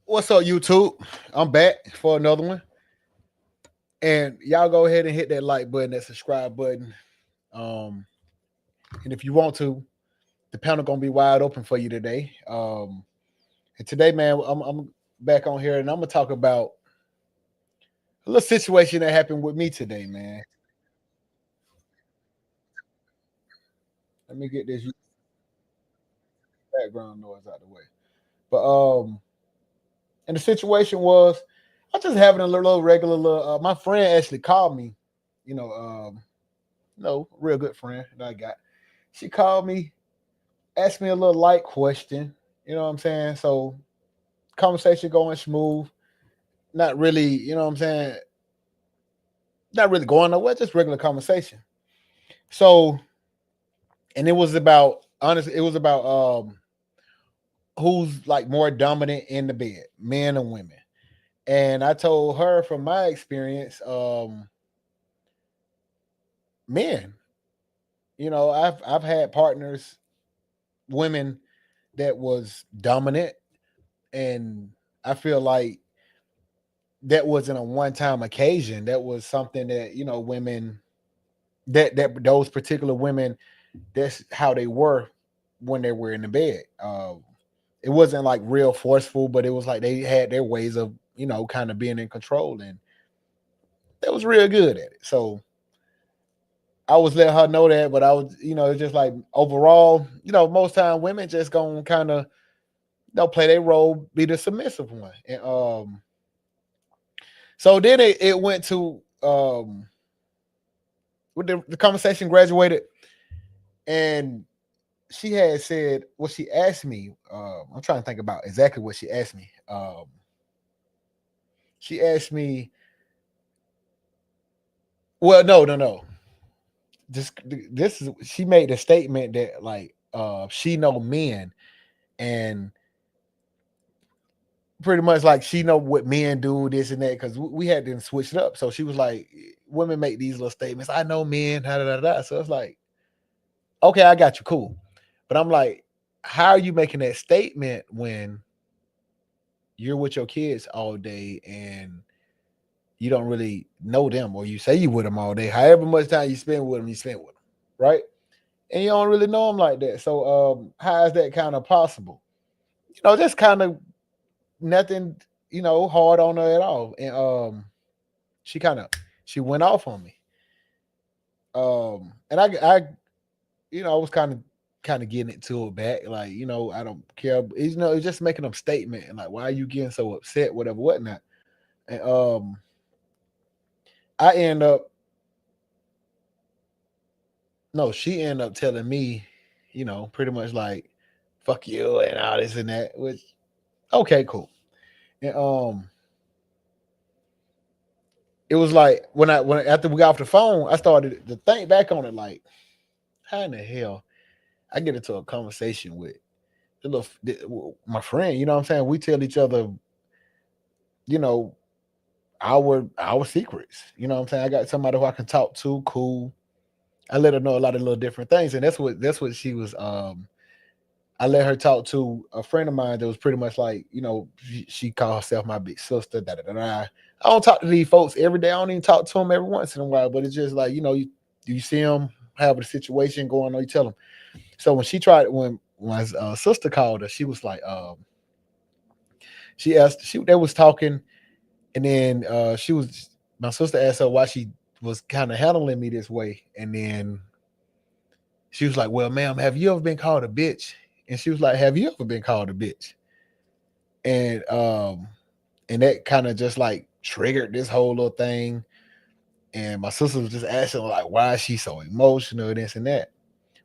What's up, YouTube? I'm back for another one. And y'all go ahead and hit that like button, that subscribe button. Um, and if you want to, the panel gonna be wide open for you today. And today, man, I'm back on here and I'm gonna talk about a little situation that happened with me today, man. Let me get this background noise out of the way. But and the situation was I just having a little regular little my friend actually called me, you know, real good friend that I got. She called me, asked me a little light question, you know what I'm saying? So conversation going smooth, not really, you know what I'm saying, not really going nowhere, just regular conversation. So and it was about honestly, it was about who's like more dominant in the bed, men or women. And I told her from my experience, men. I've had partners, women that was dominant, and I feel like that wasn't a one time occasion. That was something that women that those particular women, that's how they were when they were in the bed. It wasn't like real forceful, but it was like they had their ways of kind of being in control, and that was real good at it. So I was letting her know that, but I was, it's just like overall, most time women just gonna kind of they'll play their role, be the submissive one, and so then it went to with the conversation graduated, and she had said what she asked me. I'm trying to think about exactly what she asked me. She asked me, well, no. This this is she made a statement that like she know men, and pretty much like she know what men do, this and that, because we had to switch it up. So she was like, women make these little statements. I know men, da da da. So it's like, okay, I got you, cool. But I'm like, how are you making that statement when you're with your kids all day and you don't really know them, or you say you with them all day? However much time you spend with them, you spend with them, right? And you don't really know them like that. So how is that kind of possible? Just kind of nothing, hard on her at all. And she kind of she went off on me. And I was kind of getting it to her back, like, I don't care. It's just making a statement, and like, why are you getting so upset, whatever, whatnot. And I end up no, she ended up telling me, pretty much like, fuck you and all this and that, which okay, cool. And it was like when after we got off the phone, I started to think back on it, like, how in the hell I get into a conversation with my friend, you know what I'm saying? We tell each other, you know, our secrets. You know what I'm saying? I got somebody who I can talk to, cool. I let her know a lot of little different things, and that's what she was. I let her talk to a friend of mine that was pretty much like, she called herself my big sister. Da da da da. I don't talk to these folks every day. I don't even talk to them every once in a while, but it's just like, you see them have a situation going on, you tell them. So when she tried, when my sister called her, she was like, she asked, they was talking, and then my sister asked her why she was kind of handling me this way, and then she was like, "Well, ma'am, have you ever been called a bitch?" And she was like, "Have you ever been called a bitch?" And and that kind of just like triggered this whole little thing. And my sister was just asking like, "Why is she so emotional, this and that?"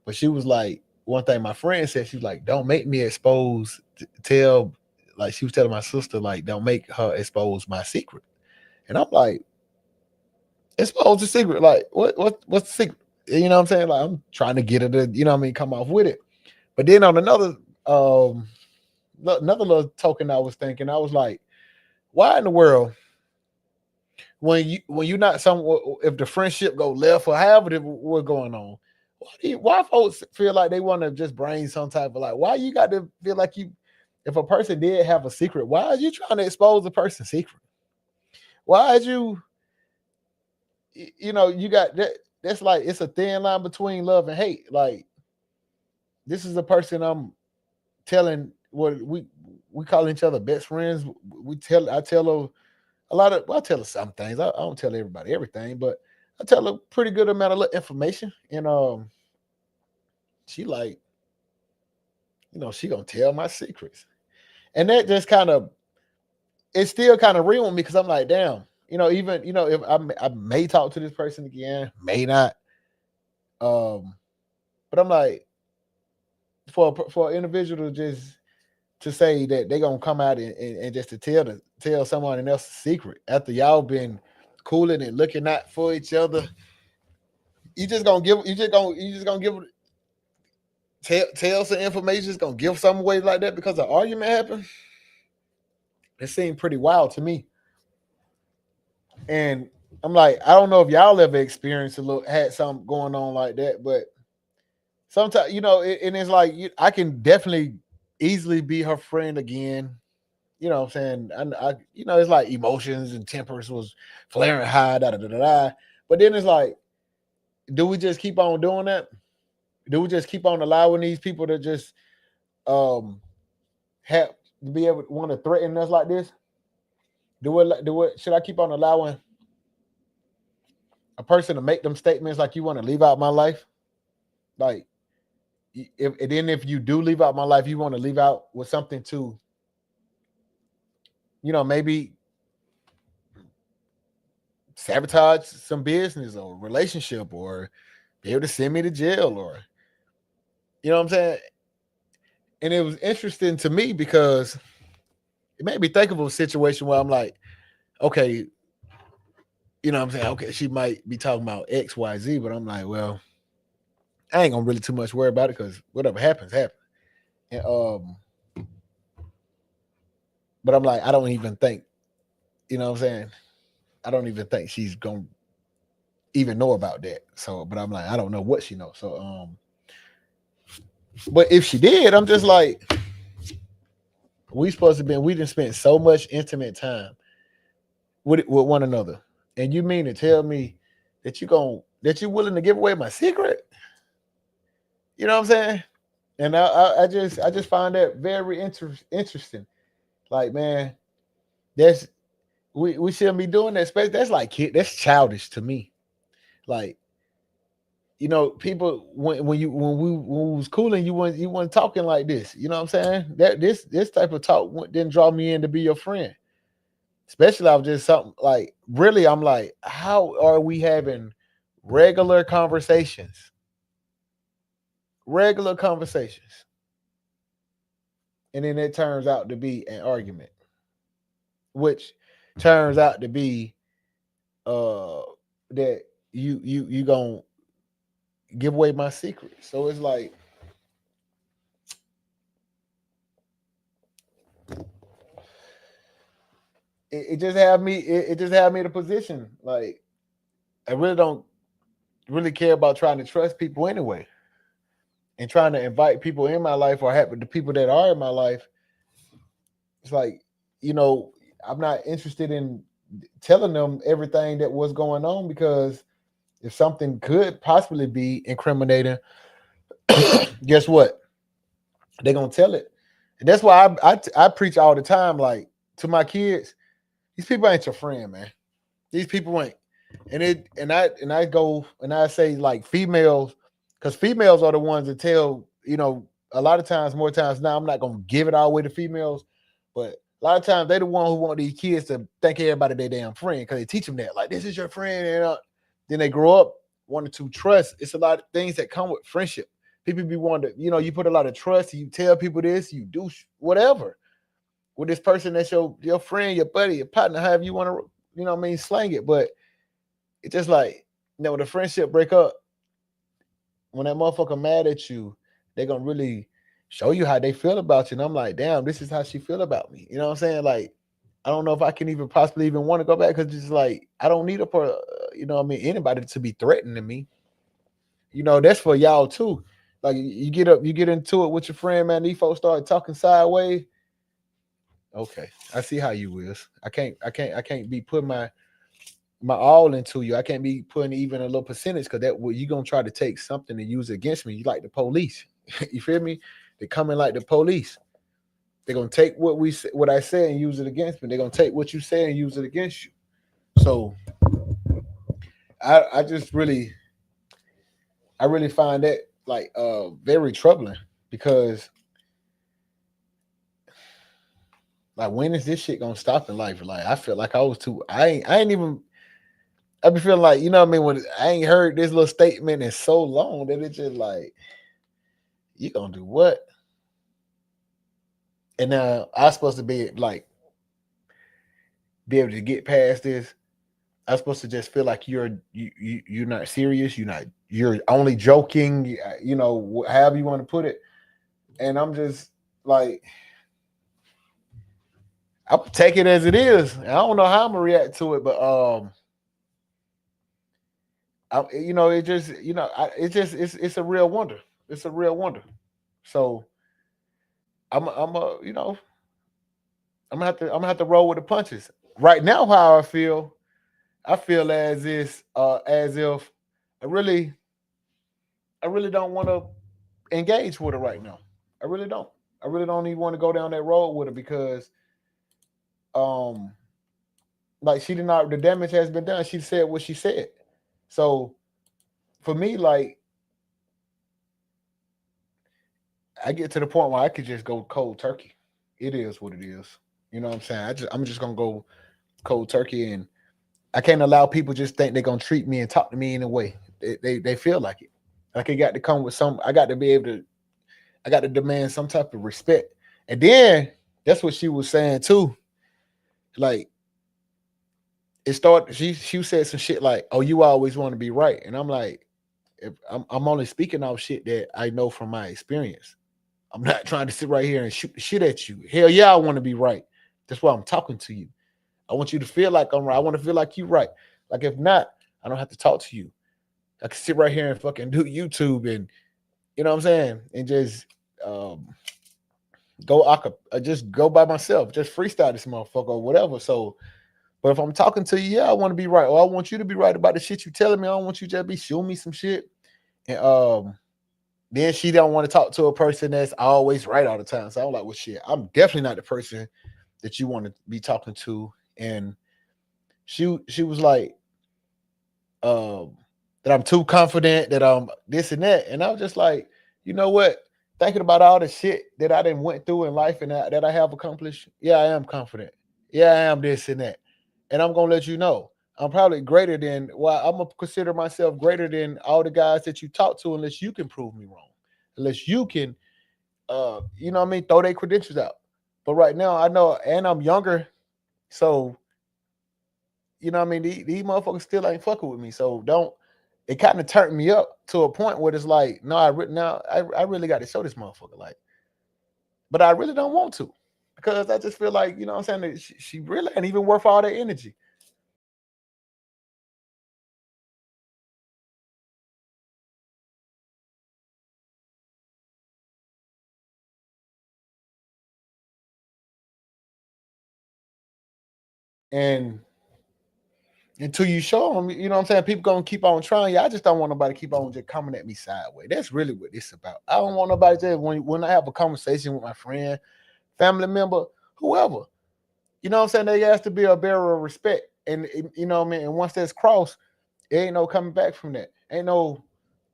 But she was like, one thing my friend said, she was like, "Don't make me expose, tell." Like she was telling my sister, like, "Don't make her expose my secret." And I'm like, expose the secret. Like, what's the secret? You know what I'm saying? Like, I'm trying to get her to, you know what I mean, come off with it. But then on um another little token, I was thinking, I was like, why in the world, when you not some, if the friendship go left or however what's going on, why folks feel like they want to just bring some type of, like, why you got to feel like if a person did have a secret, why are you trying to expose the person's secret? Why are you, you got that? That's like it's a thin line between love and hate. Like this is a person I'm telling what we call each other best friends. I tell her a lot of, well, I tell her some things. I don't tell everybody everything, but I tell her a pretty good amount of information. And she like, she gonna tell my secrets. And that just kind of, it's still kind of real with me because I'm like, damn, even if I may talk to this person again, may not. Um, but I'm like, for an individual to just to say that they gonna come out and just to tell someone else's secret after y'all been cooling and looking out for each other, you just gonna give tell some information, just gonna give some away like that because an argument happened. It seemed pretty wild to me. And I'm like, I don't know if y'all ever experienced had something going on like that, but sometimes and it's like I can definitely easily be her friend again. You know what I'm saying? And it's like emotions and tempers was flaring high, da da da da. But then it's like, do we just keep on doing that? Do we just keep on allowing these people to just um have be able to want to threaten us like this? Should I keep on allowing a person to make them statements like you want to leave out my life? Like, if you do leave out my life, you want to leave out with something to, maybe sabotage some business or relationship or be able to send me to jail or, you know what I'm saying? And it was interesting to me because it made me think of a situation where I'm like, okay, you know what I'm saying? Okay, she might be talking about X, Y, Z, but I'm like, well, I ain't gonna really too much worry about it because whatever happens, happens. And but I'm like, I don't even think, you know what I'm saying? I don't even think she's gonna even know about that. So, but I'm like, I don't know what she knows. So, but if she did, I'm just like, we didn't spend so much intimate time with one another, and you mean to tell me that you're willing to give away my secret? You know what I'm saying? And I just find that very interesting. Like, man, that's we shouldn't be doing that. That's like that's childish to me. Like, people when we was cooling, you weren't talking like this. You know what I'm saying? That this type of talk didn't draw me in to be your friend. Especially I was just something like really. I'm like, how are we having regular conversations? Regular conversations, and then it turns out to be an argument, which turns out to be uh that you gonna give away my secret. So it's like it just had me it just had me in a position like I really don't really care about trying to trust people anyway, and trying to invite people in my life or happen the people that are in my life. It's like, you know, I'm not interested in telling them everything that was going on because if something could possibly be incriminating, guess what? They're gonna tell it. And that's why I preach all the time, like to my kids, these people ain't your friend, man. These people ain't. And I go and I say like females, because females are the ones that tell, a lot of times, more times now, I'm not gonna give it all away to females, but a lot of times they the one who want these kids to think everybody their damn friend because they teach them that, like, this is your friend, and then they grow up wanting to trust. It's a lot of things that come with friendship. People be wanting to, you put a lot of trust. You tell people this, you do whatever with this person that's your friend, your buddy, your partner, however you want to, slang it. But it's just like, when the friendship break up, when that motherfucker mad at you, they gonna really show you how they feel about you. And I'm like, damn, this is how she feel about me. You know what I'm saying? Like, I don't know if I can even possibly even want to go back because it's like I don't need anybody to be threatening me. That's for y'all too. Like you get into it with your friend, man. These folks start talking sideways. Okay, I see how you is. I can't be putting my all into you. I can't be putting even a little percentage because that you gonna try to take something and use it against me. You like the police. You feel me? They come in like the police. They're gonna take what I say and use it against me. They're gonna take what you say and use it against you. So I just really I really find that like very troubling because like when is this shit gonna stop in life? Like I feel like I was too I ain't even I be feeling like, you know what I mean, when I ain't heard this little statement in so long that it just like, you gonna do what? And now I supposed to be like be able to get past this. I'm supposed to just feel like you're not serious. You're only joking. You know, however you want to put it. And I'm just like, I'll take it as it is. I don't know how I'm gonna react to it, but you know, it just you know, it's a real wonder. It's a real wonder. So I'm a you know I'm gonna have to roll with the punches. Right now, how I feel as if I really I really don't want to engage with her right now. I really don't. I really don't even want to go down that road with her because um like she did not the damage has been done. She said what she said. So for me, like I get to the point where I could just go cold turkey. It is what it is. You know what I'm saying? I'm just gonna go cold turkey and I can't allow people just think they're gonna treat me and talk to me in a way. They feel like it. Like it got to come with some I got to be able to I got to demand some type of respect. And then that's what she was saying too. Like it started she said some shit like, "Oh, you always want to be right." And I'm like, if I'm only speaking off shit that I know from my experience. I'm not trying to sit right here and shoot the shit at you. Hell yeah, I want to be right. That's why I'm talking to you. I want you to feel like I'm right. I want to feel like you're right. Like if not, I don't have to talk to you. I can sit right here and fucking do YouTube and you know what I'm saying, and just um, just go by myself, just freestyle this motherfucker or whatever. So, but if I'm talking to you, yeah, I want to be right, or I want you to be right about the shit you telling me. I don't want you to just be showing me some shit, and then she don't want to talk to a person that's always right all the time. So I'm like, well, shit, I'm definitely not the person that you want to be talking to. And she was like, um, that I'm too confident, that I'm this and that. And I was just like, you know what? Thinking about all the shit that I didn't went through in life and that I have accomplished, yeah, I am confident. Yeah, I am this and that. And I'm gonna let you know. I'm probably greater than well, I'm gonna consider myself greater than all the guys that you talk to unless you can prove me wrong. Unless you can you know what I mean, throw their credentials out. But right now I know and I'm younger, so you know what I mean? These motherfuckers still ain't fucking with me. So don't. It kind of turned me up to a point where it's like, no, I really got to show this motherfucker. Like, but I really don't want to because I just feel like, you know what I'm saying? That she really ain't even worth all that energy. And until you show them, you know what I'm saying? People gonna keep on trying. Yeah, I just don't want nobody to keep on just coming at me sideways. That's really what this about. I don't want nobody to when I have a conversation with my friend, family member, whoever. You know what I'm saying? They has to be a bearer of respect. And you know what I mean? And once that's crossed, there ain't no coming back from that. Ain't no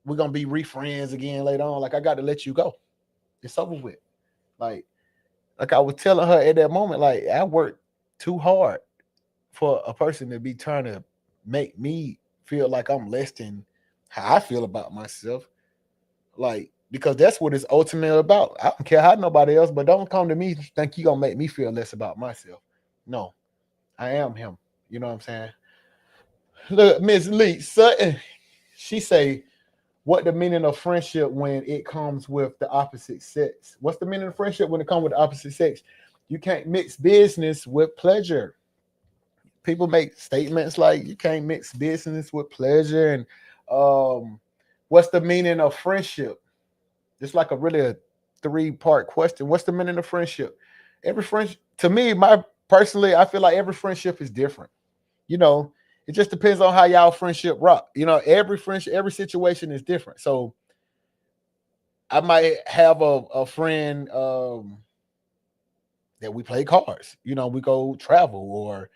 we're gonna be refriends again later on. Like I got to let you go. It's over with. Like like I was telling her at that moment, like I worked too hard for a person to be trying to make me feel like I'm less than how I feel about myself. Like because that's what it's ultimately about. I don't care how nobody else, but don't come to me think you gonna make me feel less about myself. No, I am him. You know what I'm saying? Look, Miss Lee Sutton, she say, what the meaning of friendship when it comes with the opposite sex? What's the meaning of friendship when it comes with the opposite sex? You can't mix business with pleasure. People make statements like you can't mix business with pleasure. And what's the meaning of friendship? It's like a really a 3-part question. What's the meaning of friendship? Every friend to me, my personally, I feel like every friendship is different. You know, it just depends on how y'all friendship rock. You know, every friendship, every situation is different. So I might have a friend that we play cards. You know, we go travel or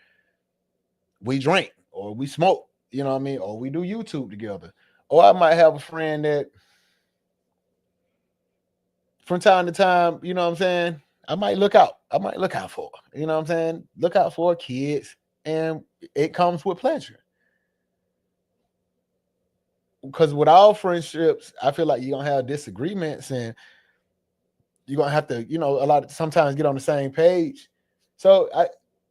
we drink or we smoke. You know what I mean? Or we do YouTube together. Or I might have a friend that from time to time, you know what I'm saying? I might look out. I might look out for. You know what I'm saying? Look out for kids, and it comes with pleasure. Because with all friendships, I feel like you're gonna have disagreements, and you're gonna have to, a lot of sometimes get on the same page. So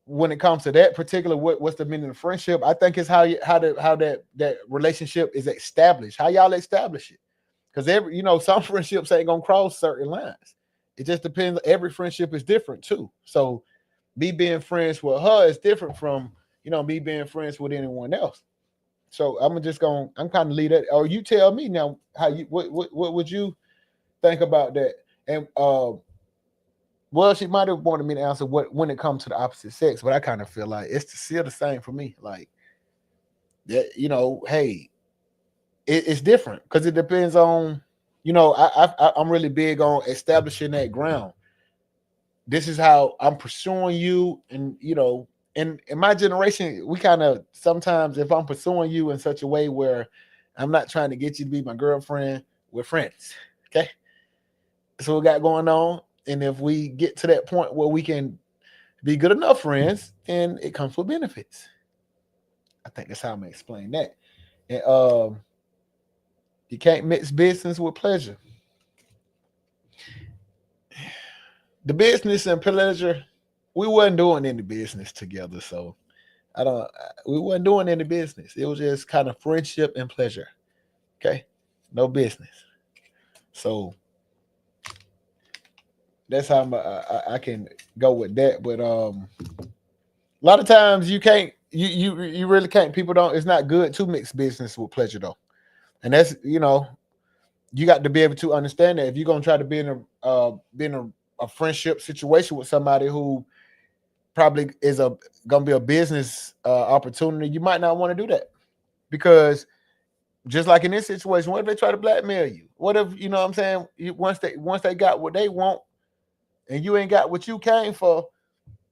when it comes to that particular, what's the meaning of friendship? I think it's how that relationship is established, how y'all establish it. Because some friendships ain't gonna cross certain lines. It just depends. Every friendship is different too. So me being friends with her is different from me being friends with anyone else. So I'm kind of leave that, or you tell me now how what would you think about that? And well, she might have wanted me to answer what when it comes to the opposite sex, but I kind of feel like it's still the same for me. Like that, hey, it's different because it depends on, I'm really big on establishing that ground. This is how I'm pursuing you, and in my generation, we kind of sometimes if I'm pursuing you in such a way where I'm not trying to get you to be my girlfriend, we're friends. Okay, so we got going on, and if we get to that point where we can be good enough friends, then it comes with benefits. I think that's how I'm gonna explain that. And you can't mix business with pleasure. The business and pleasure, we wasn't doing any business together, so I don't. We wasn't doing any business. It was just kind of friendship and pleasure. Okay, no business. So that's how I can go with that. But a lot of times you can't. You really can't. People don't. It's not good to mix business with pleasure though, and that's you got to be able to understand that if you're gonna try to be in a friendship situation with somebody who probably is gonna be a business opportunity, you might not want to do that because just like in this situation, what if they try to blackmail you? What if what I'm saying? Once they got what they want and you ain't got what you came for,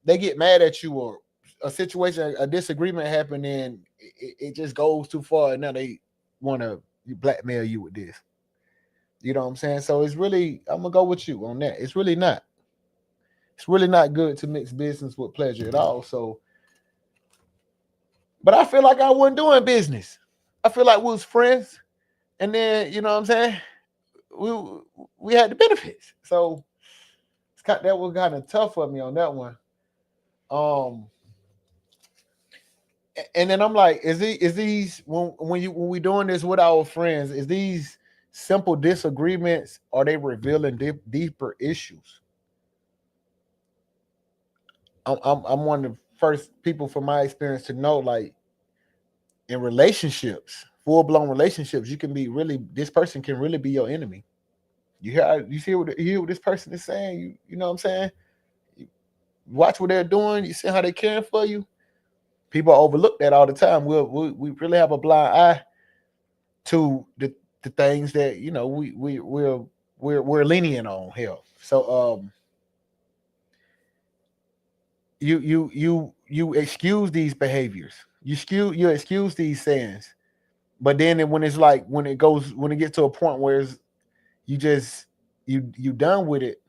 they get mad at you or a situation, a disagreement happened and it just goes too far and now they want to blackmail you with this. You know what I'm saying? So it's really, I'm gonna go with you on that. It's really not. It's really not good to mix business with pleasure at all. So, but I feel like I wasn't doing business. I feel like we was friends, and then you know what I'm saying. We we had the benefits. So that was kind of tough for me on that one. Um, and then I'm like, is these when we doing this with our friends? Is these simple disagreements? Are they revealing deeper issues? I'm one of the first people from my experience to know, like in relationships, full blown relationships, you can be really this person can really be your enemy. You hear what this person is saying. You know what I'm saying. You watch what they're doing. You see how they caring for you. People overlook that all the time. We really have a blind eye to the things that we're lenient on here. So you excuse these behaviors. You excuse these sayings. But then when it's like when it gets to a point where you just you done with it,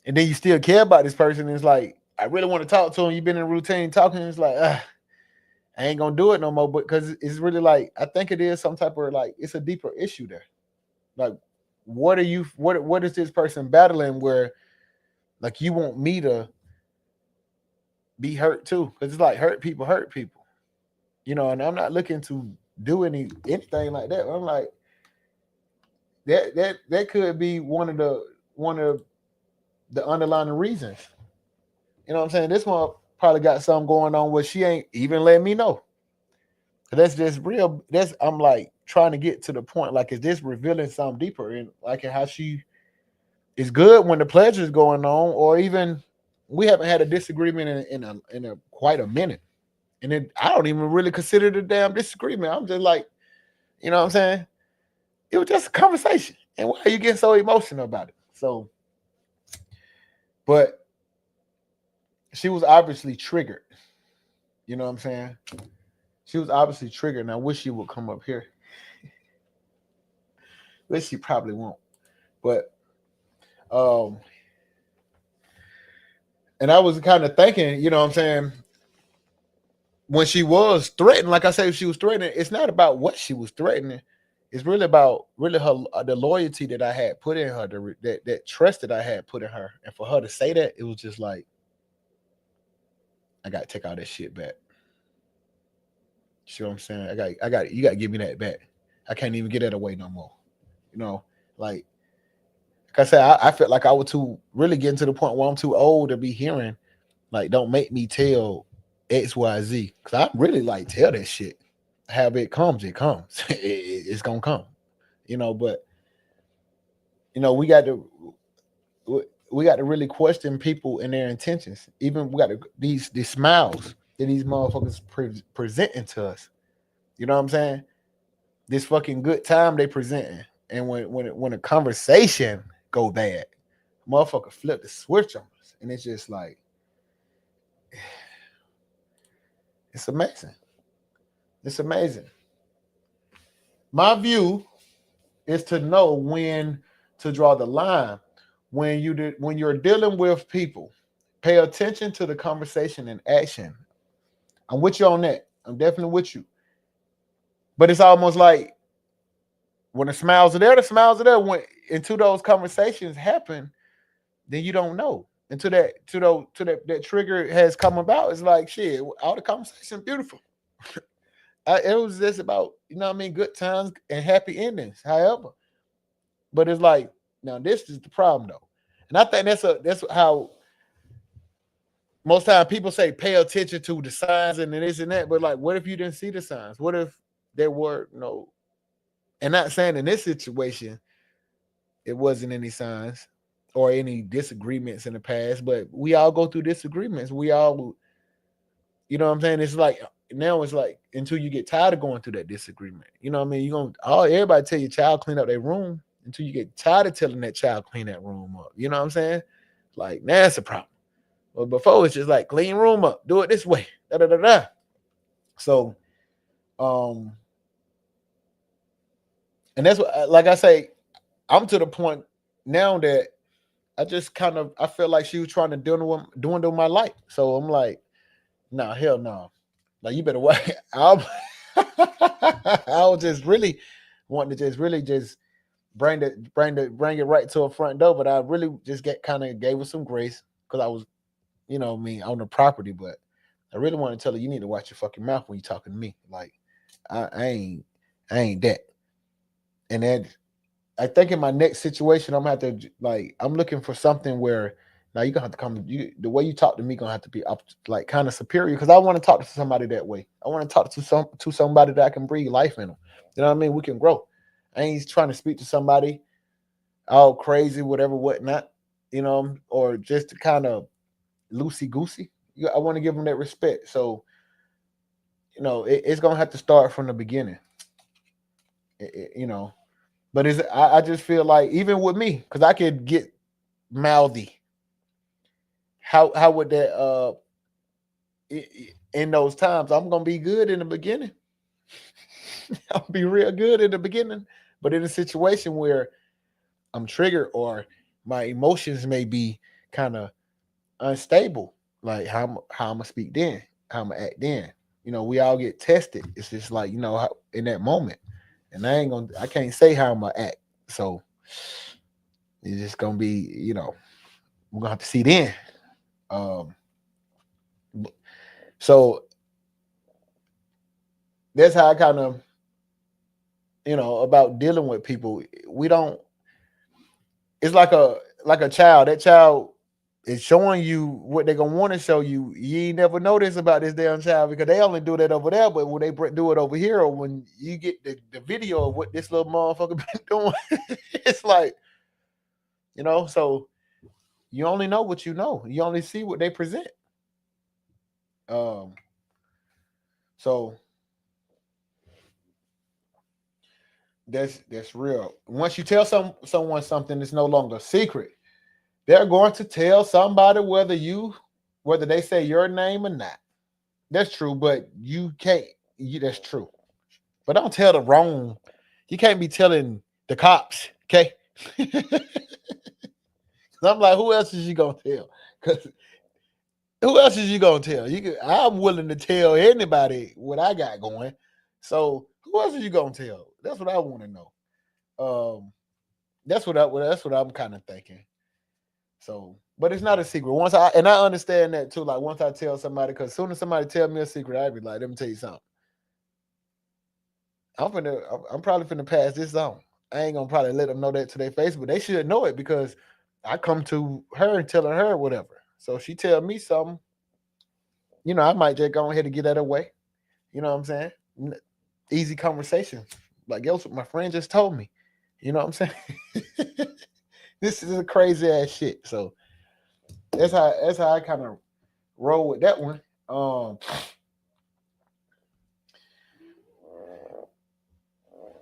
and then you still care about this person, and it's like I really want to talk to him. You've been in a routine talking, and it's like I ain't gonna do it no more. But because it's really like I think it is some type of like it's a deeper issue there. Like what is this person battling where like you want me to be hurt too? Because it's like hurt people. And I'm not looking to do anything like that. I'm like that could be one of the underlying reasons. You know what I'm saying? This one probably got something going on where she ain't even letting me know. That's just real. I'm like trying to get to the point. Like, is this revealing something deeper? And like how she is good when the pleasure is going on, or even we haven't had a disagreement in a quite a minute, and I don't even really consider it a damn disagreement. I'm just like, you know what I'm saying? It was just a conversation, and why are you getting so emotional about it? So, but she was obviously triggered. You know what I'm saying? She was obviously triggered, and I wish she would come up here. Which she probably won't. But um, and I was kind of thinking, you know what I'm saying, when she was threatened, like I said, she was threatening. It's not about what she was threatening. It's really about really her the loyalty that I had put in her, that trust that I had put in her, and for her to say that, it was just like I got to take all that shit back. You see what I'm saying? You got to give me that back. I can't even get that away no more. You know, like I said, I felt like I was too really getting to the point where I'm too old to be hearing like, don't make me tell X Y Z, because I really like tell that shit. However it comes, it comes. It's gonna come. You know, but you know we got to really question people and their intentions. Even we got to, these smiles that these motherfuckers presenting to us. You know what I'm saying? This fucking good time they presenting, and when a conversation go bad, motherfucker flip the switch on us, and it's just like it's amazing. It's amazing. My view is to know when to draw the line. When you're dealing with people, pay attention to the conversation and action. I'm with you on that. I'm definitely with you. But it's almost like when the smiles are there. When until those conversations happen, then you don't know. Until that trigger has come about, it's like shit. All the conversation beautiful. It was just about, you know what I mean, good times and happy endings. However, but it's like, now this is the problem though, and I think that's how most time people say pay attention to the signs and this and that. But like, what if you didn't see the signs? What if there were no? And not saying in this situation it wasn't any signs or any disagreements in the past, but we all go through disagreements. We all, you know what I'm saying? It's like now it's like until you get tired of going through that disagreement. You know what I mean? You're gonna everybody tell your child clean up their room until you get tired of telling that child clean that room up. You know what I'm saying? Like now that's a problem. But before it's just like clean room up, do it this way. Da da da da. So um and that's what like I say, I'm to the point now that I just kind of I feel like she was trying to dwindle my life. So I'm like, nah, hell no. Like you better wait. I was just really wanting to just really just bring it right to a front door. But I really just get kind of gave her some grace because I was, you know, me on the property. But I really want to tell her you need to watch your fucking mouth when you talking to me. Like I ain't that. And then I think in my next situation, I'm gonna have to like I'm looking for something where now you're gonna have to come. The way you talk to me gonna have to be up like kind of superior because I want to talk to somebody that way. I want to talk to somebody that I can breathe life in them. You know what I mean? We can grow. I ain't trying to speak to somebody all crazy, whatever, whatnot. You know, or just to kind of loosey goosey. I want to give them that respect. So you know, it's gonna have to start from the beginning. You know, but I just feel like even with me, because I could get mouthy. How would that in those times? I'm gonna be good in the beginning. I'll be real good in the beginning, but in a situation where I'm triggered or my emotions may be kind of unstable, like how I'm gonna speak then, how I'm gonna act then. You know, we all get tested. It's just like you know how, in that moment, and I can't say how I'm gonna act. So it's just gonna be, you know, we're gonna have to see then. Um, so that's how I kind of, you know, about dealing with people. We don't. It's like a child. That child is showing you what they're gonna want to show you. You ain't never notice about this damn child because they only do that over there. But when they do it over here, or when you get the video of what this little motherfucker been doing, it's like, you know. So You only know what you know. You only see what they present. Um, so that's real. Once you tell someone something, it's no longer a secret. They're going to tell somebody whether they say your name or not. That's true, but you can't. That's true, but don't tell the wrong. You can't be telling the cops, okay? I'm like, who else is you gonna tell? Because who else is you gonna tell? I'm willing to tell anybody what I got going. So who else is you gonna tell? That's what I want to know. Um, that's what I'm kind of thinking. So, but it's not a secret. I understand that too. Like once I tell somebody, because as soon as somebody tell me a secret, I'd be like, let me tell you something. I'm probably finna pass this on. I ain't gonna probably let them know that to their face, but they should know it because I come to her and telling her whatever. So if she tell me something, I might just go ahead and get that away. You know what I'm saying? Easy conversation. Like, guess what my friend just told me. You know what I'm saying? This is a crazy ass shit. So that's how I kind of roll with that one.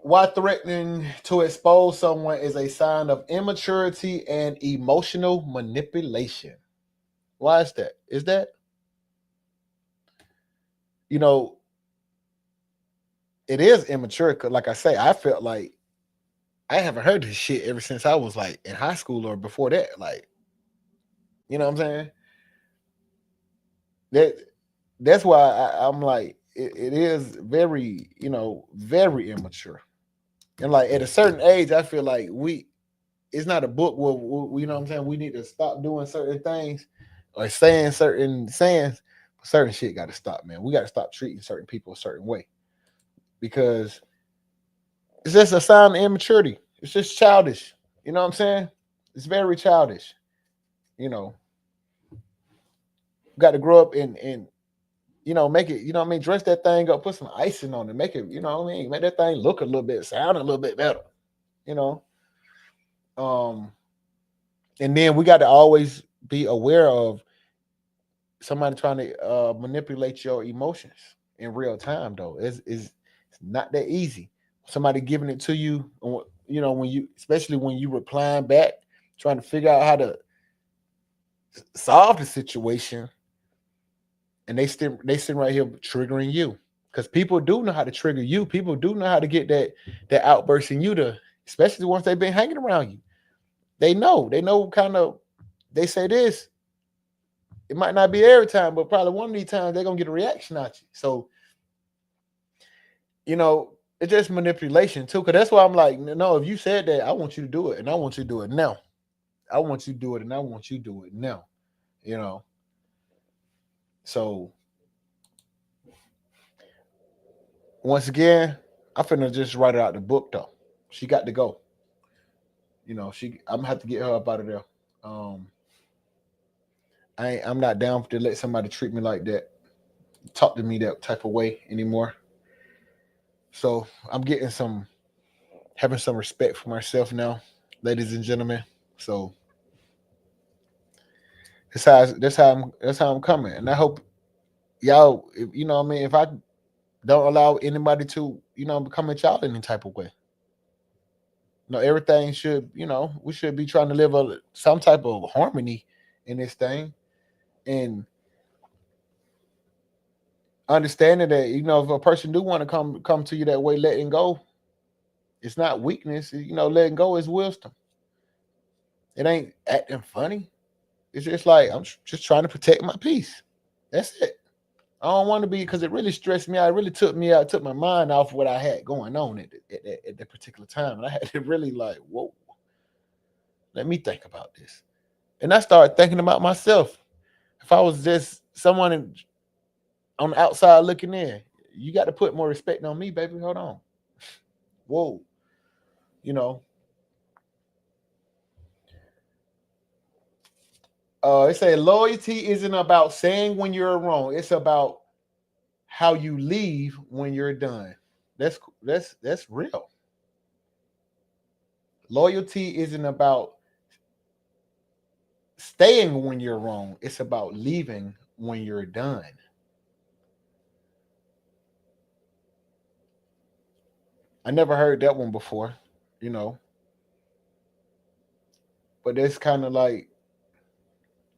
Why threatening to expose someone is a sign of immaturity and emotional manipulation. Why is that? Is that, you know, it is immature. Cause like I say, I felt like I haven't heard this shit ever since I was like in high school or before that. Like, you know what I'm saying? That that's why I'm like, it is very, very immature. And like at a certain age, I feel like it's not a book where you know what I'm saying. We need to stop doing certain things or saying certain sayings. Certain shit got to stop, man. We got to stop treating certain people a certain way because it's just a sign of immaturity. It's just childish. You know what I'm saying? It's very childish. You know, got to grow up and make it. You know what I mean? Dress that thing up, put some icing on it, make it. You know what I mean? Make that thing look a little bit, sound a little bit better. You know. Um, and then we got to always be aware of somebody trying to manipulate your emotions in real time. Though it's not that easy. Somebody giving it to you, when you, especially when you replying back, trying to figure out how to solve the situation, and they sitting right here triggering you because people do know how to trigger you. People do know how to get that outburst in you to, especially once they've been hanging around you. They know kind of. They say this. It might not be every time, but probably one of these times they're gonna get a reaction out you. So it's just manipulation too. Cause that's why I'm like, no, if you said that, I want you to do it, and I want you to do it now. I want you to do it, and I want you to do it now. You know. So once again, I finna just write it out the book though. She got to go. I'm gonna have to get her up out of there. Um, I'm not down to let somebody treat me like that, talk to me that type of way anymore. So I'm having some respect for myself now, ladies and gentlemen. So that's how I'm coming, and I hope y'all, you know what I mean. If I don't allow anybody to, become at y'all any type of way, everything should, we should be trying to live some type of harmony in this thing, and understanding that if a person do want to come to you that way, letting go, it's not weakness. Letting go is wisdom. It ain't acting funny. It's just like I'm just trying to protect my peace. That's it. I don't want to be, because it really stressed me out. It really took me out, took my mind off what I had going on at that particular time. And I had to really like, whoa, let me think about this. And I started thinking about myself. If I was just someone on the outside looking in, you got to put more respect on me, baby. Hold on. Whoa. You know, it say loyalty isn't about saying when you're wrong. It's about how you leave when you're done. That's real. Loyalty isn't about staying when you're wrong. It's about leaving when you're done. I never heard that one before, you know, but it's kind of like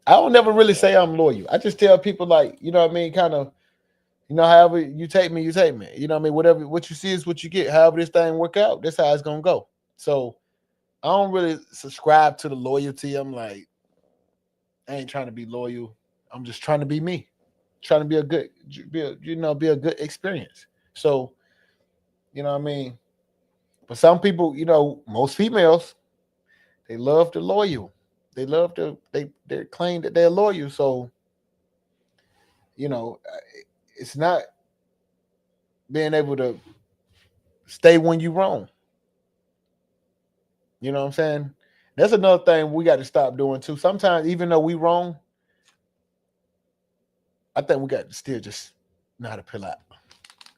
I don't never really say I'm loyal. I just tell people like, you know what I mean, kind of, however you take me, you take me. You know what I mean? Whatever what you see is what you get. However this thing work out, that's how it's gonna go. So I don't really subscribe to the loyalty. I'm like, I ain't trying to be loyal. I'm just trying to be me. Trying to be a good be a good experience. So, you know what I mean? But some people, most females, they love the loyal. They love they claim that they're loyal. So, you know, it's not being able to stay when you wrong. You know what I'm saying? That's another thing we got to stop doing too. Sometimes, even though we wrong, I think we got to still just know how to pull out.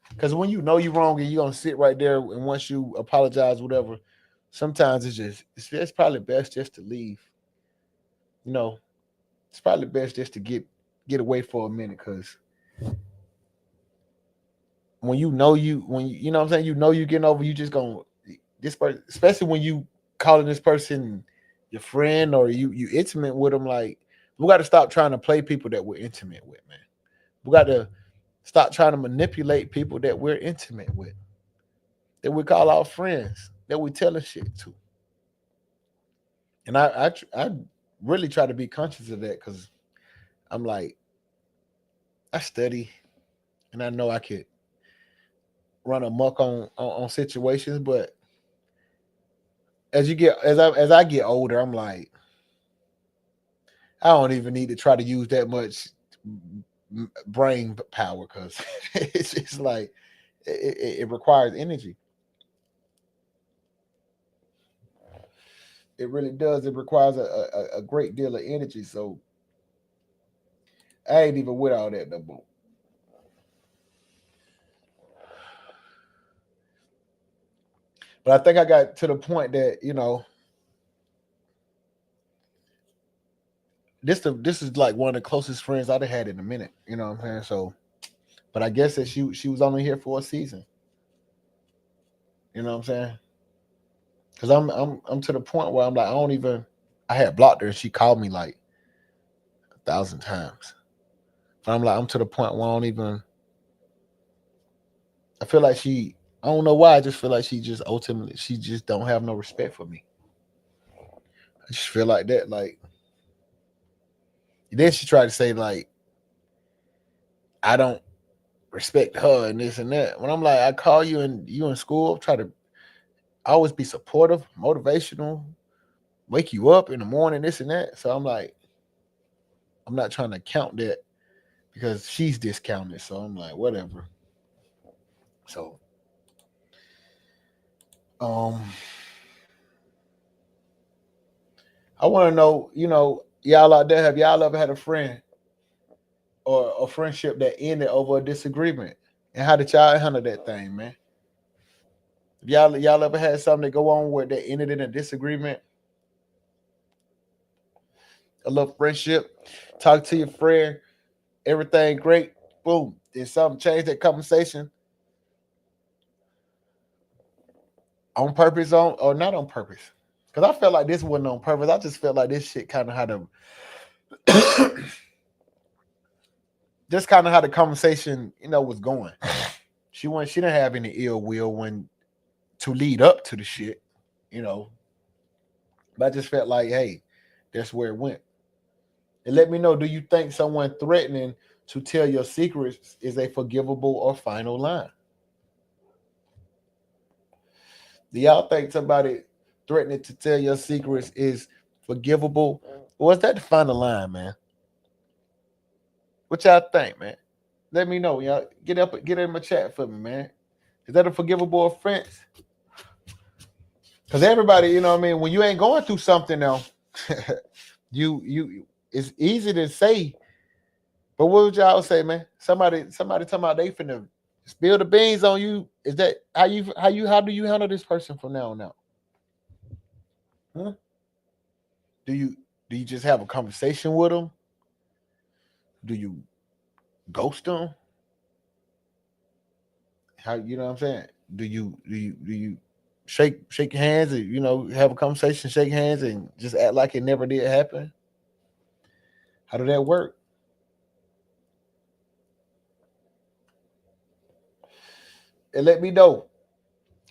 Because when you know you're wrong and you're gonna sit right there, and once you apologize, whatever, sometimes it's probably best just to leave. You know, it's probably best just to get away for a minute. Because when you know what I'm saying, you're getting over, you just gonna this person, especially when you calling this person your friend or you intimate with them. Like, we got to stop trying to play people that we're intimate with, man. We got to stop trying to manipulate people that we're intimate with, that we call our friends, that we telling shit to. And I really try to be conscious of that because I'm like, I study and I know I could run amok on situations, but as I get older, I'm like, I don't even need to try to use that much brain power because it's just like it requires energy. It really does. It requires a great deal of energy. So I ain't even with all that no more. But I think I got to the point that this is like one of the closest friends I'd have had in a minute. You know what I'm saying? So, but I guess that she was only here for a season. You know what I'm saying? Because I'm to the point where I'm like, I don't even. I had blocked her and she called me like 1,000 times. But I'm like, I'm to the point where I don't even. I feel like she. I don't know why. I just feel like she just don't have no respect for me. I just feel like that. Like, then she tried to say like I don't respect her and this and that. When I'm like, I call you and you in school, try to always be supportive, motivational, wake you up in the morning, this and that. So I'm like, I'm not trying to count that because she's discounted. So I'm like, whatever. So um I want to know, y'all out there, have y'all ever had a friend or a friendship that ended over a disagreement? And how did y'all handle that thing, man? Y'all ever had something that go on where they ended in a disagreement, a little friendship, talk to your friend, everything great, boom, did something change that conversation on purpose on or not on purpose? Because I felt like this wasn't on purpose. I just felt like this shit kind of had to just kind of how the conversation, was going. She didn't have any ill will when to lead up to the shit, you know. But I just felt like, hey, that's where it went. And let me know, do you think someone threatening to tell your secrets is a forgivable or final line? Do y'all think somebody threatening to tell your secrets is forgivable? Or is that the final line, man? What y'all think, man? Let me know. Y'all get in my chat for me, man. Is that a forgivable offense? Because everybody, you know what I mean, when you ain't going through something now, you it's easy to say, but what would y'all say, man? Somebody talking about they finna spill the beans on you. Is that how do you handle this person from now on out? Huh? Do you? Do you just have a conversation with them? Do you ghost them? How, you know what I'm saying? Do you shake hands and, have a conversation, shake hands, and just act like it never did happen? How did that work? And let me know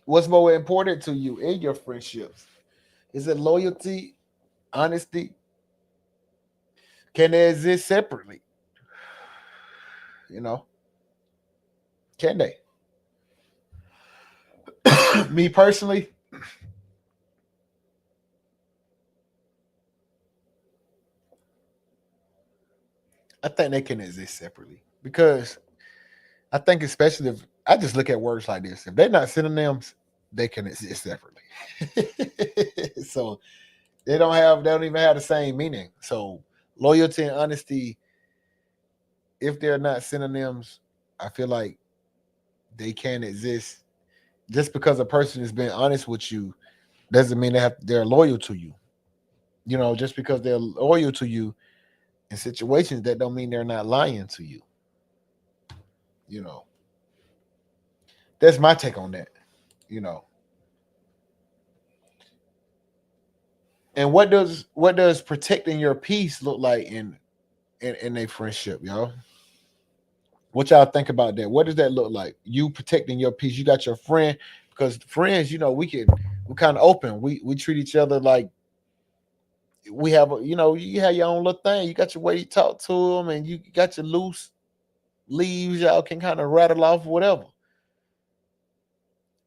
what's more important to you in your friendships. Is it loyalty, honesty? Can they exist separately? You know, can they? Me personally, I think they can exist separately because I think, especially if I just look at words like this, if they're not synonyms, they can exist separately. So they don't even have the same meaning. So loyalty and honesty, if they're not synonyms, I feel like they can exist. Just because a person is being honest with you doesn't mean they're loyal to you. Just because they're loyal to you in situations, that don't mean they're not lying to you. You know, that's my take on that. You know, and what does protecting your peace look like in a friendship, y'all? What y'all think about that? What does that look like? You protecting your peace. You got your friend, because friends, we kind of open. We treat each other like we have you have your own little thing. You got your way you talk to them, and you got your loose leaves. Y'all can kind of rattle off whatever.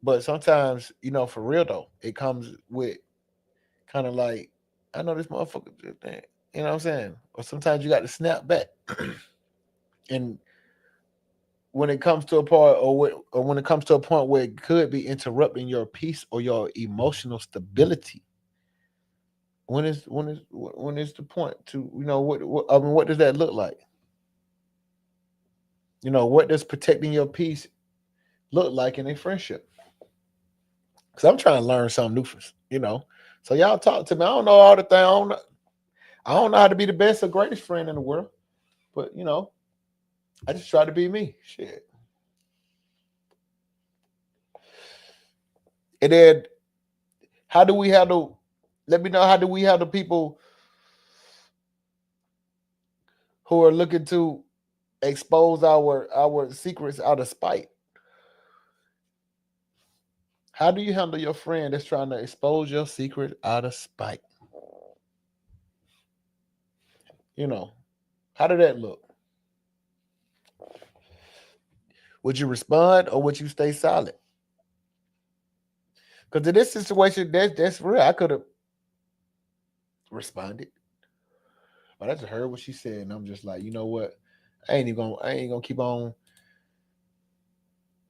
But sometimes, for real though, it comes with kind of like, I know this motherfucker did that. You know what I'm saying? Or sometimes you got to snap back. And when it comes to a part, or when it comes to a point where it could be interrupting your peace or your emotional stability, when is the point to, what I mean, what does that look like? What does protecting your peace look like in a friendship? Because I'm trying to learn something new, so y'all talk to me. I don't know all the things. I don't know how to be the best or greatest friend in the world, but I just try to be me. Shit. And then, how do we handle? Let me know, how do we handle people who are looking to expose our secrets out of spite? How do you handle your friend that's trying to expose your secret out of spite? You know, how did that look? Would you respond or would you stay silent? Because in this situation, that's real. I could have responded, but I just heard what she said, and I'm just like, you know what? I ain't gonna keep on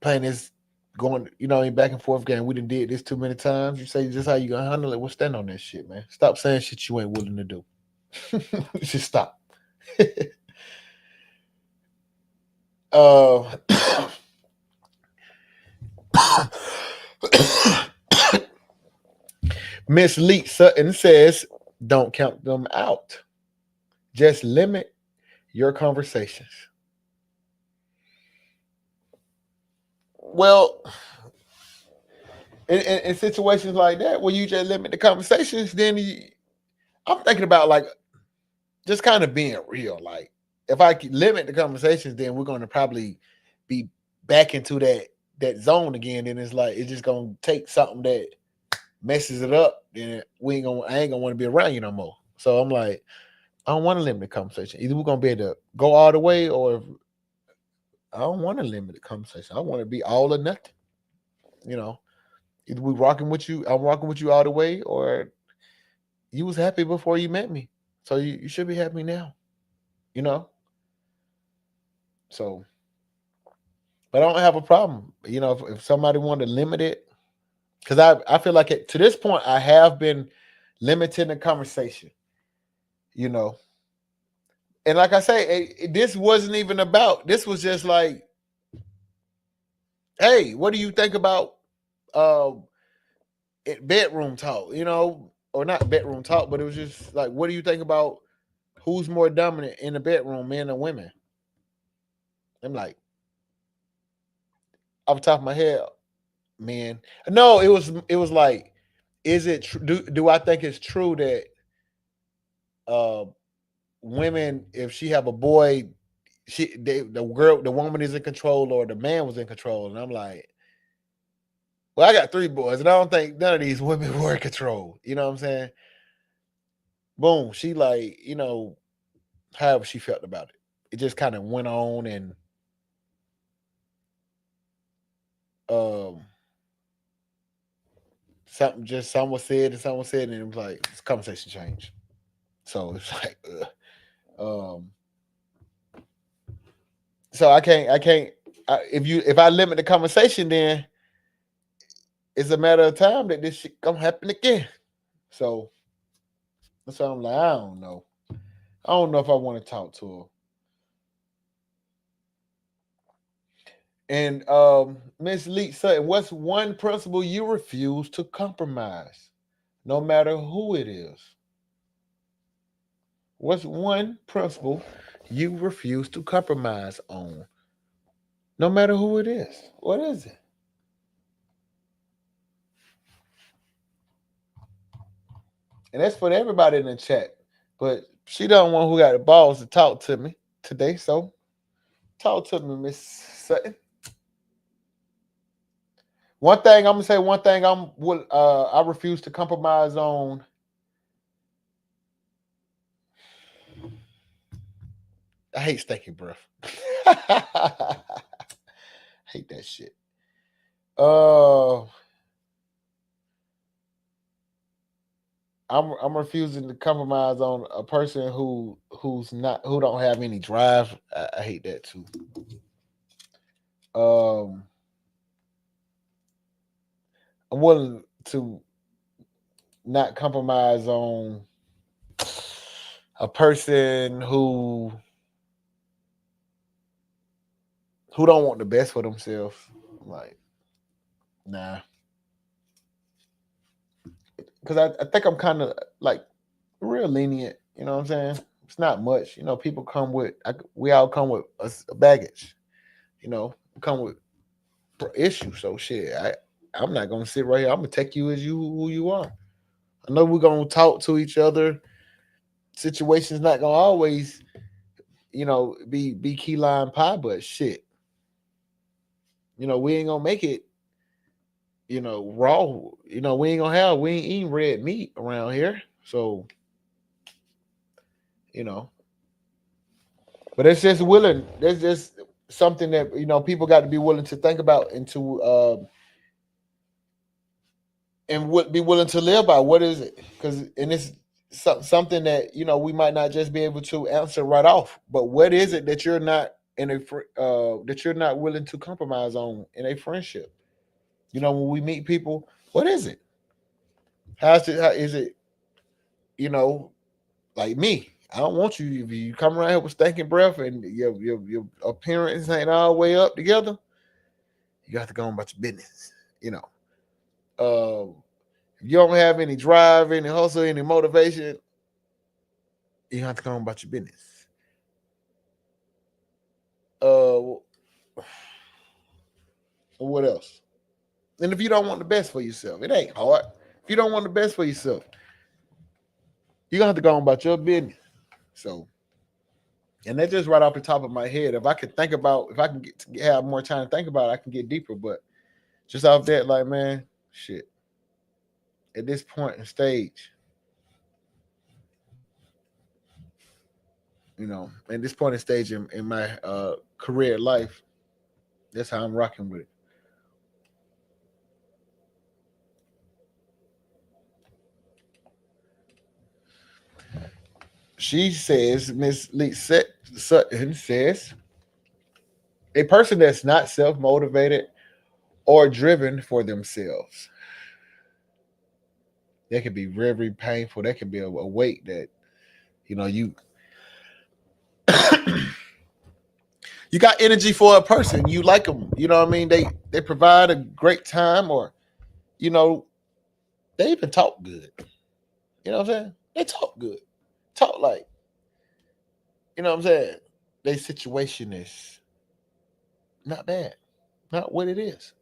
playing this, going, back and forth game. We done did this too many times. You say just how you gonna handle it. We'll stand on that shit, man. Stop saying shit you ain't willing to do. Just stop. uh Miss Lee Sutton says, don't count them out. Just limit your conversations. Well, in situations like that, where you just limit the conversations, then I'm thinking about, like, just kind of being real. Like, if I limit the conversations, then we're going to probably be back into that zone again. And it's like, it's just going to take something that messes it up. Then I ain't gonna want to be around you no more. So I'm like, I don't want to limit the conversation. Either we're gonna be able to go all the way, or if, I don't want to limit the conversation. I want to be all or nothing. You know, either we rocking with you, I'm rocking with you all the way, or you was happy before you met me, so you should be happy now. You know, so, but I don't have a problem. If somebody wanted to limit it, because I feel like to this point I have been limiting the conversation. You know, and like I say, this wasn't even about. This was just like, hey, what do you think about uh, bedroom talk? or not bedroom talk, but it was just like, what do you think about who's more dominant in the bedroom, men or women? I'm like, off the top of my head, man. No, it was like, is it do I think it's true that uh women, if she have a boy, the woman is in control or the man was in control? And I'm like, well, I got 3 boys, and I don't think none of these women were in control. You know what I'm saying? Boom. She like, however she felt about it. It just kind of went on, and um something was said and something was said, and it was like this conversation changed. So it's like, um, so I can't. If I limit the conversation, then it's a matter of time that this shit gonna happen again. So that's why I'm like, I don't know. I don't know if I want to talk to her. And Miss Lee Sutton, what's one principle you refuse to compromise, no matter who it is? What's one principle you refuse to compromise on, no matter who it is? What is it? And that's for everybody in the chat. But she don't want who got the balls to talk to me today. So talk to me, Miss Sutton. One thing I'm gonna say. One thing I refuse to compromise on. I hate stinky breath. I hate that shit. Uh, I'm refusing to compromise on a person who don't have any drive. I hate that too. Um, I'm willing to not compromise on a person who don't want the best for themselves. Like, nah, because I think I'm kind of like real lenient. You know what I'm saying? It's not much. People come with we all come with a baggage. We come with issues. So shit, I'm not gonna sit right here. I'm gonna take you as who you are. I know we're gonna talk to each other. Situations not gonna always, be key lime pie, but shit, we ain't gonna make it, raw. We ain't eating red meat around here. So, you know, but it's just willing. There's just something that people got to be willing to think about and would be willing to live by. What is it? Because and it's something that we might not just be able to answer right off. But what is it that you're not that you're not willing to compromise on in a friendship? When we meet people, what is it? How is it? You know, like me. I don't want you if you come around here with stinking breath and your appearance ain't all the way up together. You got to go on about your business. You know, if you don't have any drive, any hustle, any motivation, you have to go on about your business. Uh, what else? And if you don't want the best for yourself, it ain't hard. If you don't want the best for yourself, you're gonna have to go on about your business. So, and that's just right off the top of my head. If I could think about, if I can have more time to think about it, I can get deeper. But just off that, like, man, shit. At this point in stage, at this point in stage in my career life, that's how I'm rocking with it. She says, Miss Lee Sutton says, a person that's not self motivated or driven for themselves, that can be very painful. That can be a weight that you you got energy for a person. You like them. You know what I mean? They provide a great time, or you know they even talk good. You know what I'm saying? They talk good. Talk like, you know what I'm saying? Their situation is not bad. Not what it is.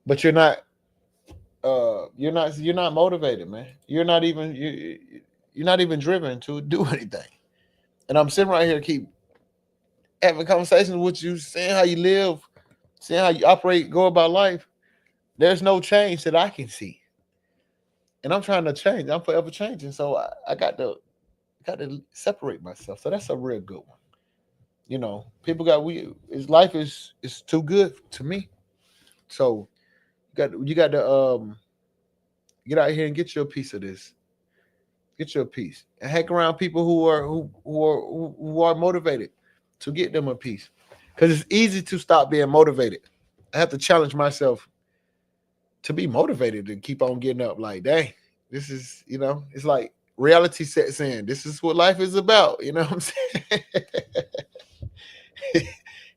But you're not motivated, man. You're not even driven to do anything. And I'm sitting right here keep having conversations with you, seeing how you live, seeing how you operate, go about life. There's no change that I can see. And I'm trying to change. I'm forever changing. So I got to separate myself. So that's a real good one. You know, people got we his life is too good to me. So you got to get out here and get your piece of this. Get your piece and hang around people who are motivated to get them a piece. Because it's easy to stop being motivated. I have to challenge myself to be motivated to keep on getting up. Like, dang, this is, it's like reality sets in. This is what life is about. You know what I'm saying?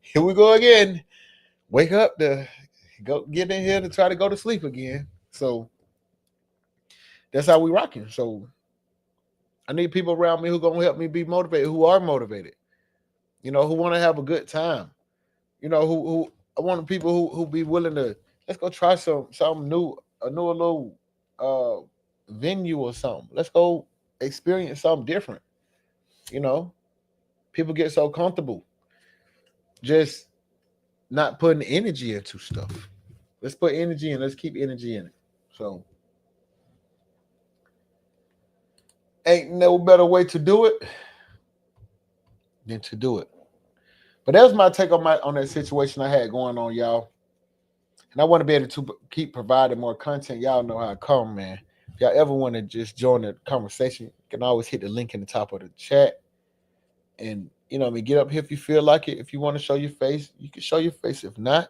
Here we go again. Wake up to go get in here to try to go to sleep again. So that's how we rocking. So I need people around me who gonna help me be motivated, who are motivated, who want to have a good time. Who I want people who be willing to let's go try something new, a new little venue or something. Let's go experience something different. You know, people get so comfortable just not putting energy into stuff. Let's put energy in. Let's keep energy in it. So ain't no better way to do it than to do it. But that was my take on that situation I had going on, y'all. And I want to be able to keep providing more content. Y'all know how I come, man. If y'all ever want to just join the conversation, you can always hit the link in the top of the chat. And get up here if you feel like it. If you want to show your face, you can show your face. If not,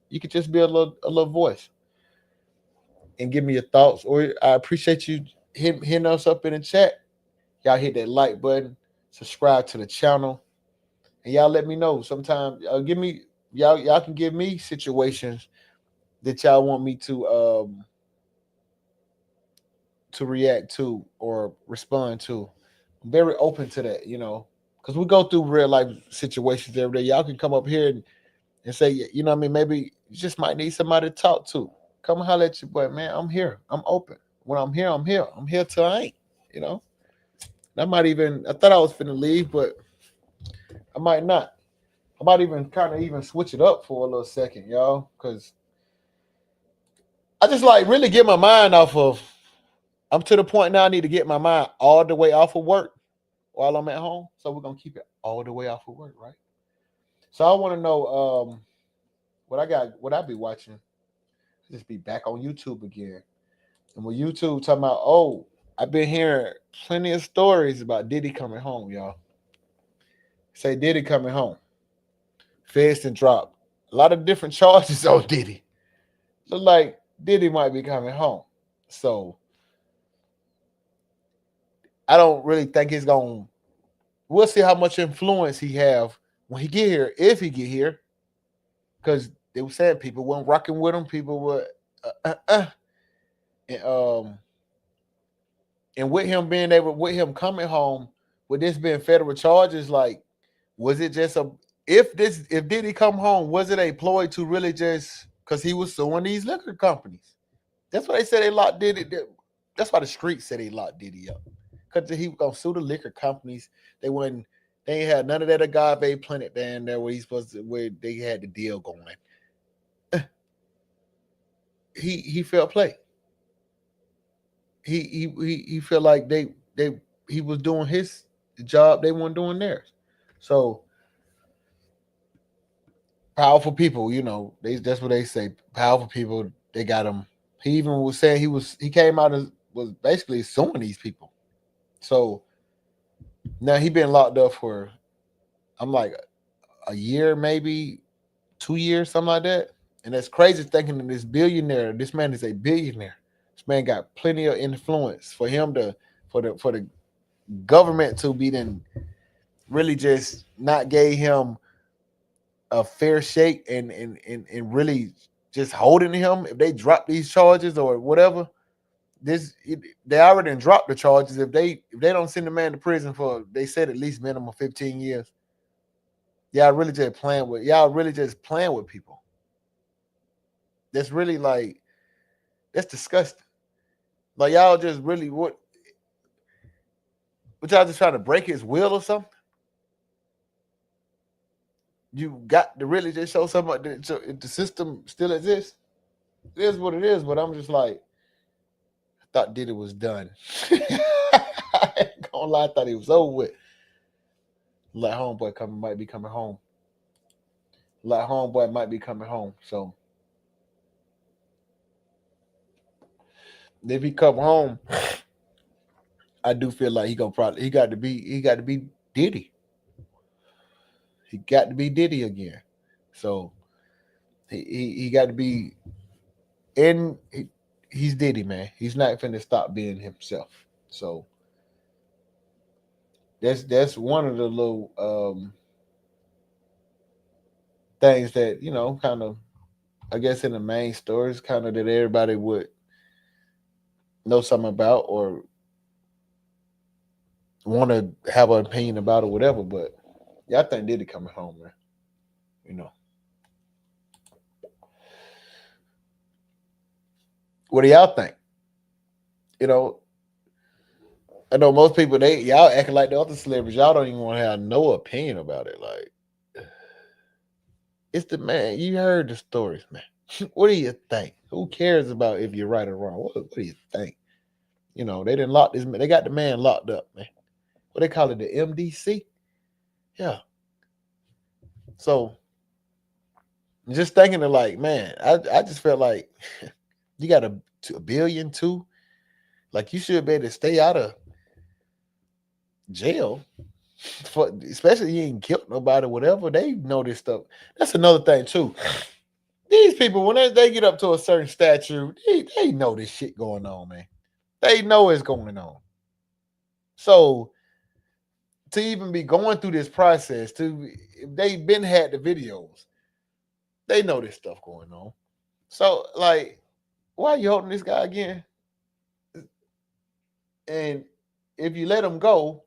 you could just be a little voice and give me your thoughts. Or I appreciate you hitting us up in the chat. Y'all hit that like button, subscribe to the channel, and y'all let me know. Sometimes give me y'all can give me situations that y'all want me to react to or respond to. I'm very open to that, because we go through real life situations every day. Y'all can come up here and say, what I mean, maybe you just might need somebody to talk to. Come and holler at your boy, man. I'm here. I'm open. When I'm here, I'm here. I'm here till I ain't, you know. I thought I was finna leave, but I might not. I might even kind of even switch it up for a little second, y'all, because I just like really get my mind off of. I'm to the point now I need to get my mind all the way off of work while I'm at home. So we're gonna keep it all the way off of work, right? So I want to know what I be watching. Just be back on YouTube again. And when YouTube talking about, oh, I've been hearing plenty of stories about Diddy coming home, y'all. Say Diddy coming home. Feds and dropped a lot of different charges on Diddy. Look like Diddy might be coming home. So I don't really think it's going. We'll see how much influence he have when he get here, if he get here, because they were saying people weren't rocking with him. People were, and with him with him coming home, with this being federal charges, like, was it just if Diddy come home, was it a ploy to really just because he was suing these liquor companies? That's why they said they locked Diddy. That's why the streets said they locked Diddy up because he was gonna sue the liquor companies. They wouldn't. They ain't had none of that agave planet down there where they had the deal going. He felt play. He felt like they he was doing his job. They weren't doing theirs. So powerful people, that's what they say. Powerful people, they got him. He even was saying he came out as was basically suing these people. So now he been locked up for I'm like a year, maybe 2 years, something like that. And that's crazy thinking that this man is a billionaire. This man got plenty of influence for him to for the government to be then really just not gave him a fair shake and really just holding him if they drop these charges or whatever. they already done dropped the charges. If they don't send the man to prison for, they said at least minimum 15 years. Y'all really just playing with people. That's really like that's disgusting. Like y'all just really what y'all just trying to break his will or something? You got to really just show somebody that if the system still exists. It is what it is, but I'm just like, I thought Diddy was done. I ain't gonna lie, I thought he was over with. Like homeboy coming might be coming home. Like homeboy might be coming home. So if he come home, I do feel like he got to be Diddy. He got to be Diddy again. So he got to be in. He's Diddy, man. He's not finna stop being himself. So that's one of the little things that kind of, I guess, in the main stories, kind of that everybody would know something about or want to have an opinion about or whatever. But yeah, I think Diddy coming home, man. You know, what do y'all think? You know, I know most people y'all acting like the other celebrities. Y'all don't even want to have no opinion about it. Like it's the man. You heard the stories, man. What do you think? Who cares about if you're right or wrong? What do you think? They didn't lock this man. They got the man locked up, man. What they call it, the MDC? Yeah. So just thinking of like, man, I just felt like you got a billion too. Like you should be able to stay out of jail for, especially you ain't killed nobody, whatever. They know this stuff. That's another thing too. These people, when they get up to a certain stature, they know this shit going on, man. They know it's going on. So to even be going through this process, if they been had the videos, they know this stuff going on. So like, why are you holding this guy again? And if you let him go,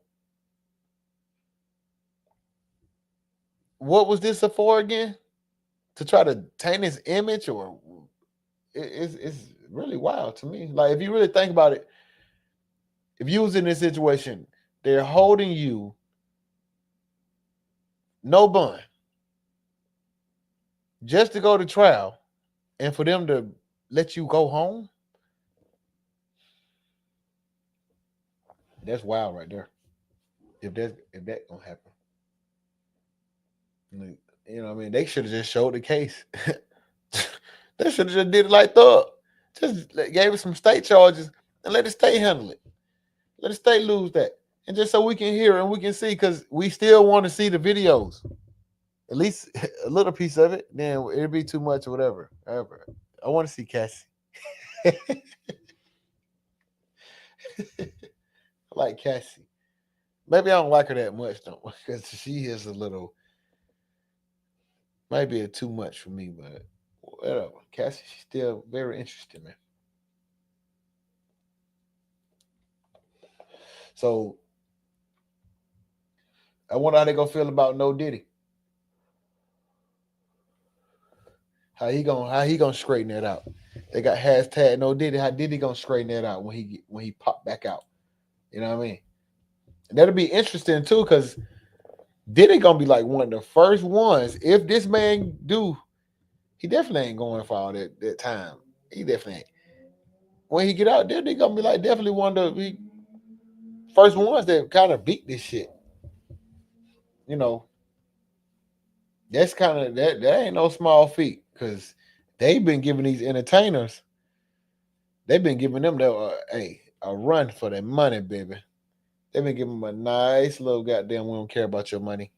what was this for again? To try to taint his image, or it's really wild to me. Like if you really think about it, if you was in this situation, they're holding you no bond just to go to trial, and for them to let you go home, that's wild right there. If that gonna happen, what I mean, they should have just showed the case. They should have just did it like that. Just gave it some state charges and let the state handle it. Let the state lose that, and just so we can hear and we can see, because we still want to see the videos, at least a little piece of it. Then it'd be too much or whatever. However, I want to see Cassie. I like Cassie. Maybe I don't like her that much though, because she is a little, maybe a too much for me. But whatever, Cassie, she's still very interesting, man. So I wonder how they gonna feel about No Diddy. How he gonna straighten that out? They got hashtag No Diddy. How Diddy gonna straighten that out when he pop back out? You know what I mean? And that'll be interesting too, because Diddy gonna be like one of the first ones. If this man do, he definitely ain't going for all that time. He definitely ain't. When he get out there, they gonna be like definitely one of the first ones that kind of beat this shit. You know, that's kind of that ain't no small feat, because they've been giving these entertainers, they've been giving them a run for their money, baby. They've been giving them a nice little goddamn. We don't care about your money.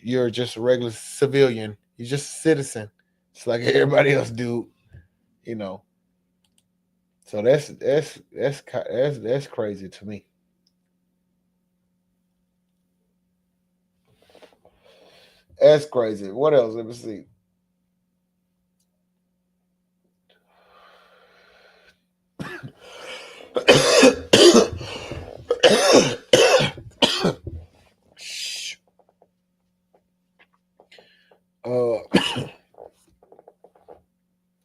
You're just a regular civilian. You're just a citizen. It's like everybody else do. You know. So that's crazy to me. That's crazy. What else? Let me see. I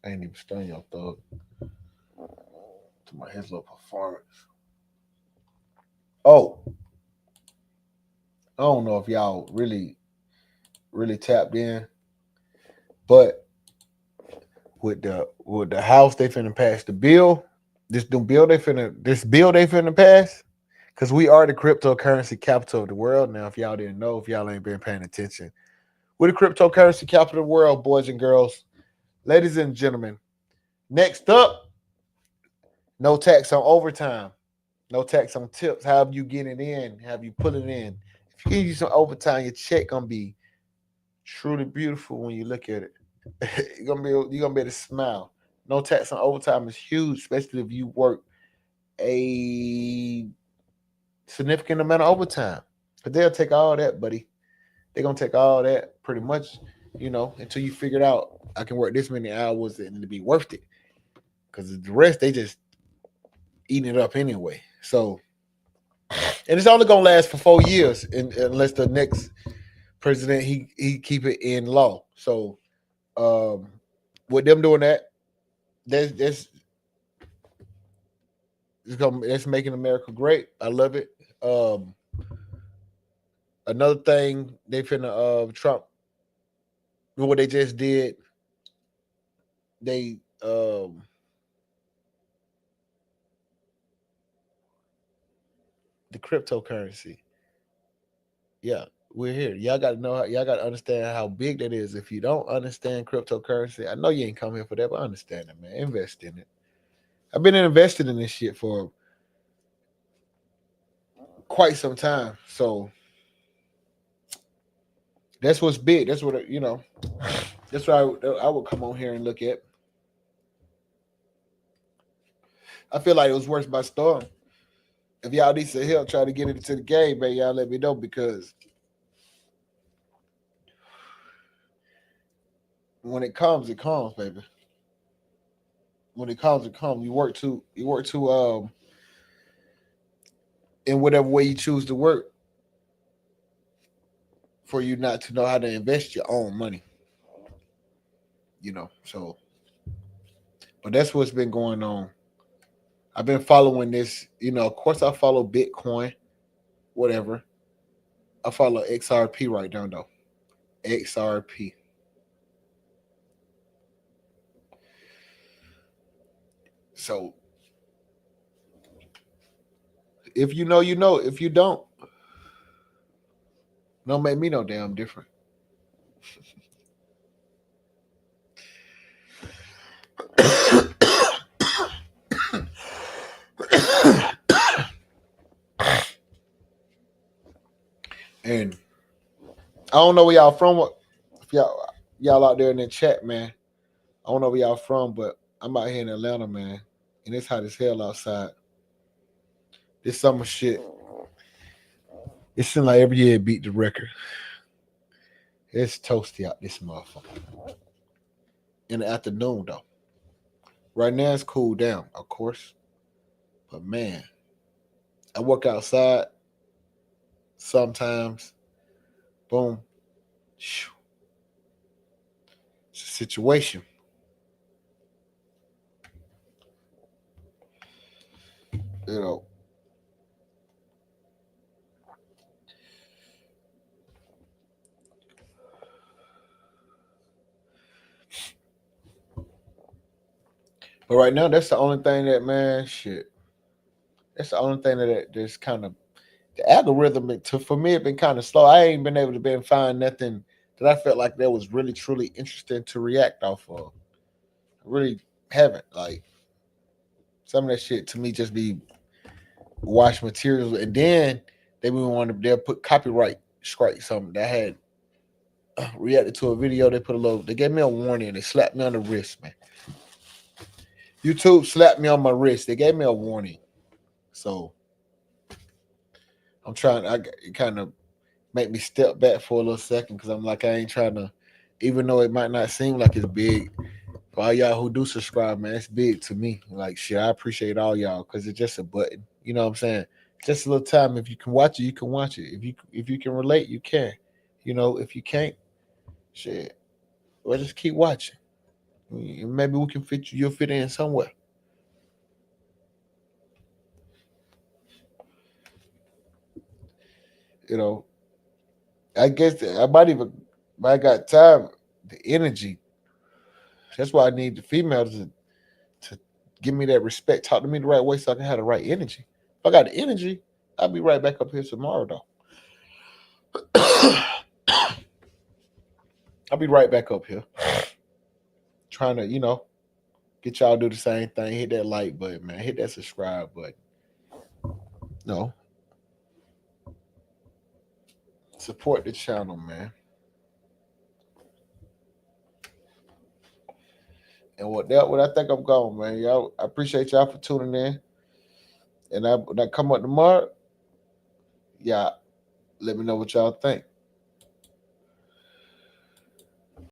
ain't even stunned your thug to my his little performance. Oh, I don't know if y'all really tapped in, but with the house they finna pass the bill. This bill they finna pass. Cause we are the cryptocurrency capital of the world now. If y'all didn't know, if y'all ain't been paying attention, we're the cryptocurrency capital of the world, boys and girls, ladies and gentlemen. Next up, no tax on overtime, no tax on tips. However you get it in, have you put it in. If you give you some overtime, your check gonna be truly beautiful when you look at it. You're gonna be able to smile. No tax on overtime is huge, especially if you work a significant amount of overtime. But they'll take all that, buddy. They're gonna take all that pretty much, until you figure it out. I can work this many hours and it'll be worth it. Because the rest they just eating it up anyway. So, and it's only gonna last for 4 years, unless the next president he keep it in law. So, um, with them doing that, that's that's making America great. I love it. Um, Another thing they finna Trump what they just did. They the cryptocurrency. Yeah, we're here. Y'all got to know. Y'all got to understand how big that is. If you don't understand cryptocurrency, I know you ain't come here for that, but understand it, man. Invest in it. I've been invested in this shit for quite some time, so that's what's big. That's what That's what I would come on here and look at. I feel like it was worth my storm. If y'all need some help trying to get into the game, man, y'all let me know because when it comes, baby. When it comes, it comes. You work to in whatever way you choose to work for you not to know how to invest your own money. So but that's what's been going on. I've been following this, of course I follow Bitcoin, whatever. I follow XRP right now though. XRP. So if you know, you know. If you don't make me no damn different. And I don't know where y'all from. If y'all out there in the chat, man. I don't know where y'all from, but I'm out here in Atlanta, man. And it's hot as hell outside. This summer shit, it seems like every year it beat the record. It's toasty out this motherfucker. In the afternoon though. Right now it's cooled down, of course. But man, I work outside sometimes. Boom. It's a situation. You know. But right now, that's the only thing that man, shit. That's the only thing that just kind of the algorithm for me it been kind of slow. I ain't been able to find nothing that I felt like that was really truly interesting to react off of. I really haven't. Like some of that shit to me just be wash materials, and then they'll put copyright strike something that had reacted to a video. They gave me a warning. They slapped me on the wrist, man. YouTube slapped me on my wrist. They gave me a warning. So I'm trying. It kind of make me step back for a little second because I'm like I ain't trying to, even though it might not seem like it's big. For all y'all who do subscribe, man, it's big to me. Like shit, I appreciate all y'all because it's just a button. You know what I'm saying? Just a little time. If you can watch it, you can watch it. If you can relate, you can. If you can't, shit. Well, just keep watching. Maybe we can fit you. You'll fit in somewhere. You know, I guess I might even. If I got time, the energy. That's why I need the females to give me that respect. Talk to me the right way so I can have the right energy. If I got the energy, I'll be right back up here tomorrow though. I'll be right back up here trying to, get y'all to do the same thing. Hit that like button, man. Hit that subscribe button. No, support the channel, man. And what I think I'm going, man. Y'all, I appreciate y'all for tuning in. And when I come up tomorrow, yeah, let me know what y'all think.